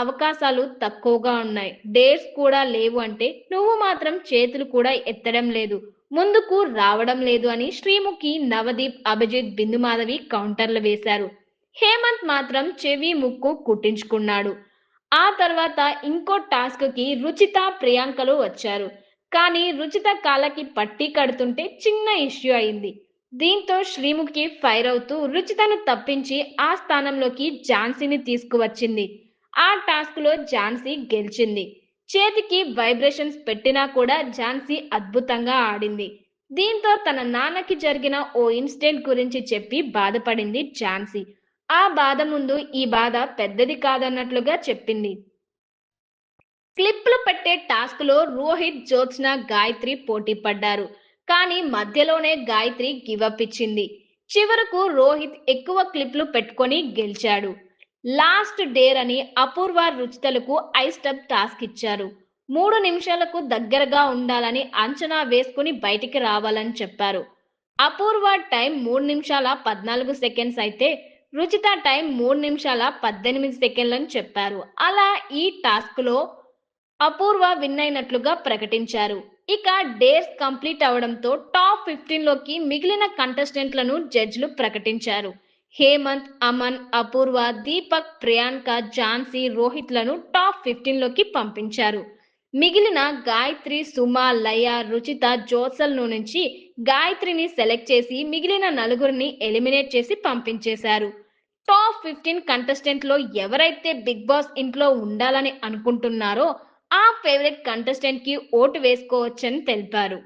అవకాశాలు తక్కువగా ఉన్నాయి. డేట్స్ కూడా లేవు అంటే నువ్వు మాత్రం చేతులు కూడా ఎత్తడం లేదు. ముందుకు రావడం లేదు అని శ్రీముఖి, నవదీప్, అభిజిత్, బిందుమాధవి కౌంటర్లు వేశారు. హేమంత్ మాత్రం చెవి, ముక్కు కుట్టించుకున్నాడు. ఆ తర్వాత ఇంకో టాస్క్‌కి రుచిత, ప్రియాంకలు వచ్చారు. కానీ రుచిత కాళ్ళకి పట్టీ కడుతుంటే చిన్న ఇష్యూ అయింది. దీంతో శ్రీముఖి ఫైర్ అవుతూ రుచితను తప్పించి ఆ స్థానంలోకి ఝాన్సీని తీసుకువచ్చింది. ఆ టాస్క్‌లో ఝాన్సీ గెలిచింది. చేతికి వైబ్రేషన్స్ పెట్టినా కూడా ఝాన్సీ అద్భుతంగా ఆడింది. దీంతో తన నాన్నకి జరిగిన ఓ ఇన్సిడెంట్ గురించి చెప్పి బాధపడింది ఝాన్సీ. ఆ బాధ ముందు ఈ బాధ పెద్దది కాదన్నట్లుగా చెప్పింది. క్లిప్‌లు పెట్టే టాస్క్‌లో రోహిత్, జ్యోత్స్న, గాయత్రి పోటీ పడ్డారు. కానీ మధ్యలోనే గాయత్రి గివ్ అప్ ఇచ్చింది. చివరకు రోహిత్ ఎక్కువ క్లిప్‌లు పెట్టుకొని గెలిచాడు. లాస్ట్ డేర్ అని అపూర్వ, రుచితలకు ఐస్ టబ్ టాస్క్ ఇచ్చారు. 3 నిమిషాలకు దగ్గరగా ఉండాలని అంచనా వేసుకుని బయటికి రావాలని చెప్పారు. అపూర్వ టైం 3 నిమిషాల 14 సెకండ్స్ అయితే రుచిత టైం 3 నిమిషాల 18 సెకండ్లని చెప్పారు. అలా ఈ టాస్క్‌లో అపూర్వ విన్ అయినట్లుగా ప్రకటించారు. ఇక డేస్ కంప్లీట్ అవడంతో టాప్ 15 లోకి మిగిలిన కంటెస్టెంట్లను జడ్జిలు ప్రకటించారు. హేమంత్, అమన్, అపూర్వ, దీపక్, ప్రియాంక, ఝాన్సీ, రోహిత్లను టాప్ 15 లోకి పంపించారు. మిగిలిన గాయత్రి, సుమ, లయ, రుచిత, జ్యోత్సల్ నుంచి గాయత్రిని సెలెక్ట్ చేసి మిగిలిన నలుగురిని ఎలిమినేట్ చేసి పంపించేశారు. టాప్ 15 కంటెస్టెంట్లో ఎవరైతే బిగ్ బాస్ ఇంట్లో ఉండాలని అనుకుంటున్నారో ఆ ఫేవరెట్ కంటెస్టెంట్ కి ఓటు వేసుకోవచ్చని తెలిపారు.